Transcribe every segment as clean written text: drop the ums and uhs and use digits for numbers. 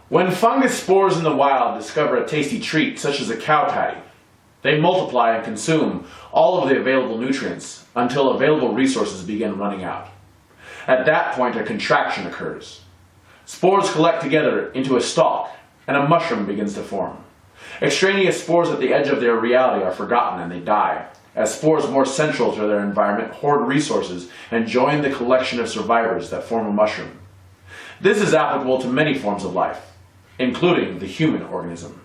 When fungus spores in the wild discover a tasty treat, such as a cow patty, they multiply and consume all of the available nutrients until available resources begin running out. At that point, a contraction occurs. Spores collect together into a stalk, and a mushroom begins to form. Extraneous spores at the edge of their reality are forgotten and they die, as spores more central to their environment hoard resources and join the collection of survivors that form a mushroom. This is applicable to many forms of life, including the human organism.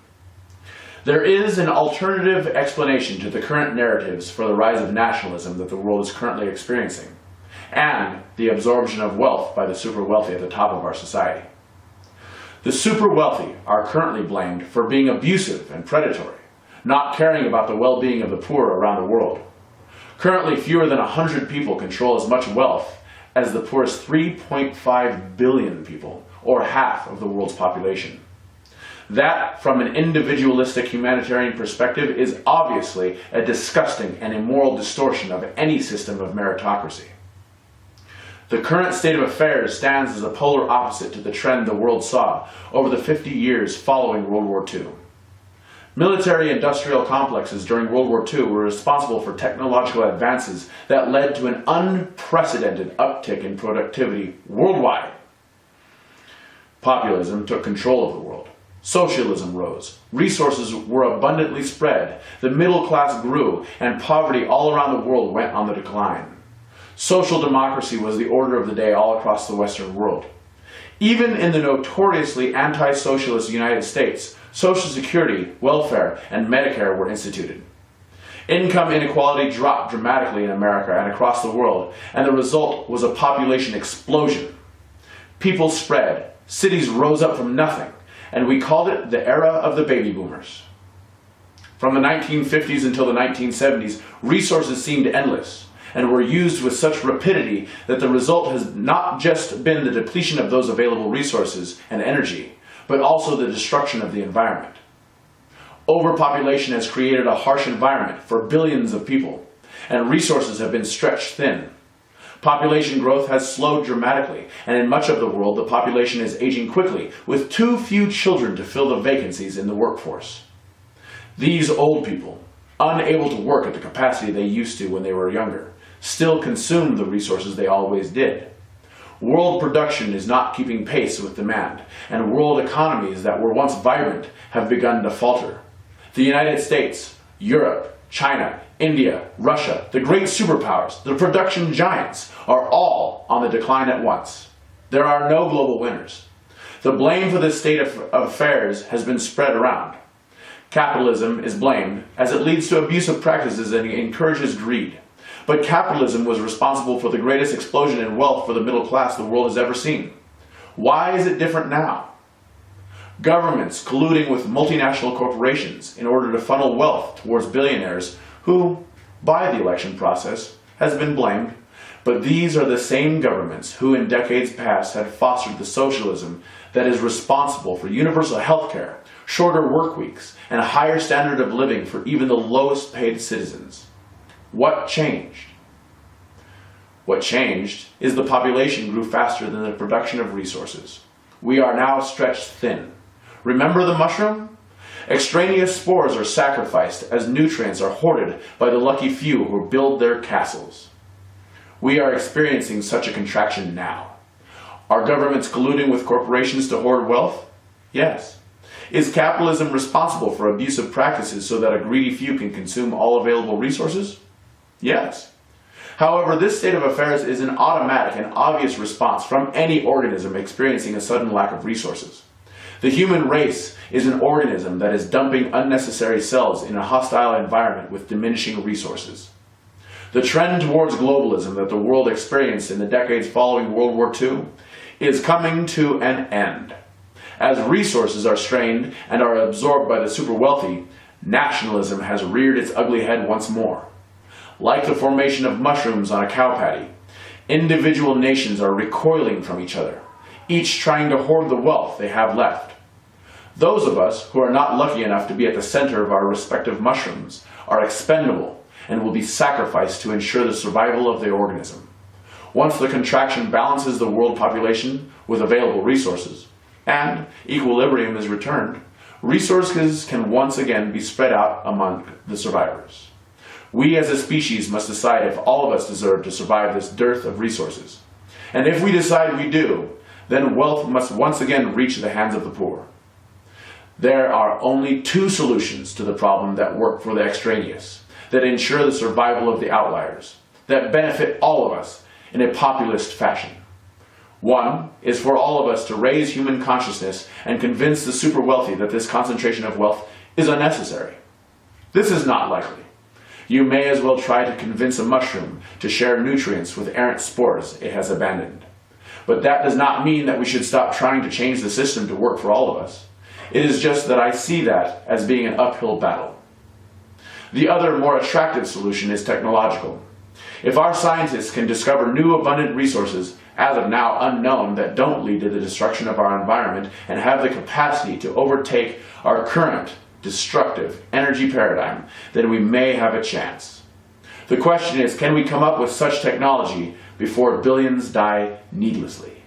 There is an alternative explanation to the current narratives for the rise of nationalism that the world is currently experiencing, and the absorption of wealth by the super wealthy at the top of our society. The super wealthy are currently blamed for being abusive and predatory, not caring about the well-being of the poor around the world. Currently, fewer than 100 people control as much wealth as the poorest 3.5 billion people, or half of the world's population. That, from an individualistic humanitarian perspective, is obviously a disgusting and immoral distortion of any system of meritocracy. The current state of affairs stands as a polar opposite to the trend the world saw over the 50 years following World War II. Military-industrial complexes during World War II were responsible for technological advances that led to an unprecedented uptick in productivity worldwide. Populism took control of the world. Socialism rose. Resources were abundantly spread. The middle class grew, and poverty all around the world went on the decline. Social democracy was the order of the day all across the Western world. Even in the notoriously anti-socialist United States, Social Security, welfare, and Medicare were instituted. Income inequality dropped dramatically in America and across the world, and the result was a population explosion. People spread, cities rose up from nothing, and we called it the era of the baby boomers. From the 1950s until the 1970s, resources seemed endless and were used with such rapidity that the result has not just been the depletion of those available resources and energy, but also the destruction of the environment. Overpopulation has created a harsh environment for billions of people, and resources have been stretched thin. Population growth has slowed dramatically, and in much of the world the population is aging quickly, with too few children to fill the vacancies in the workforce. These old people, unable to work at the capacity they used to when they were younger, still consume the resources they always did. World production is not keeping pace with demand, and world economies that were once vibrant have begun to falter. The United States, Europe, China, India, Russia, the great superpowers, the production giants, are all on the decline at once. There are no global winners. The blame for this state of affairs has been spread around. Capitalism is blamed as it leads to abusive practices and encourages greed. But capitalism was responsible for the greatest explosion in wealth for the middle class the world has ever seen. Why is it different now? Governments colluding with multinational corporations in order to funnel wealth towards billionaires who, by the election process, has been blamed. But these are the same governments who in decades past had fostered the socialism that is responsible for universal health care, shorter work weeks, and a higher standard of living for even the lowest paid citizens. What changed? What changed is the population grew faster than the production of resources. We are now stretched thin. Remember the mushroom? Extraneous spores are sacrificed as nutrients are hoarded by the lucky few who build their castles. We are experiencing such a contraction now. Are governments colluding with corporations to hoard wealth? Yes. Is capitalism responsible for abusive practices so that a greedy few can consume all available resources? Yes. However, this state of affairs is an automatic and obvious response from any organism experiencing a sudden lack of resources. The human race is an organism that is dumping unnecessary cells in a hostile environment with diminishing resources. The trend towards globalism that the world experienced in the decades following World War II is coming to an end. As resources are strained and are absorbed by the super wealthy, nationalism has reared its ugly head once more. Like the formation of mushrooms on a cow patty, individual nations are recoiling from each other, each trying to hoard the wealth they have left. Those of us who are not lucky enough to be at the center of our respective mushrooms are expendable and will be sacrificed to ensure the survival of the organism. Once the contraction balances the world population with available resources, and equilibrium is returned, resources can once again be spread out among the survivors. We as a species must decide if all of us deserve to survive this dearth of resources. And if we decide we do, then wealth must once again reach the hands of the poor. There are only two solutions to the problem that work for the extraneous, that ensure the survival of the outliers, that benefit all of us in a populist fashion. One is for all of us to raise human consciousness and convince the super wealthy that this concentration of wealth is unnecessary. This is not likely. You may as well try to convince a mushroom to share nutrients with errant spores it has abandoned. But that does not mean that we should stop trying to change the system to work for all of us. It is just that I see that as being an uphill battle. The other, more attractive solution is technological. If our scientists can discover new abundant resources, as of now unknown, that don't lead to the destruction of our environment and have the capacity to overtake our current destructive energy paradigm, then we may have a chance. The question is, can we come up with such technology before billions die needlessly?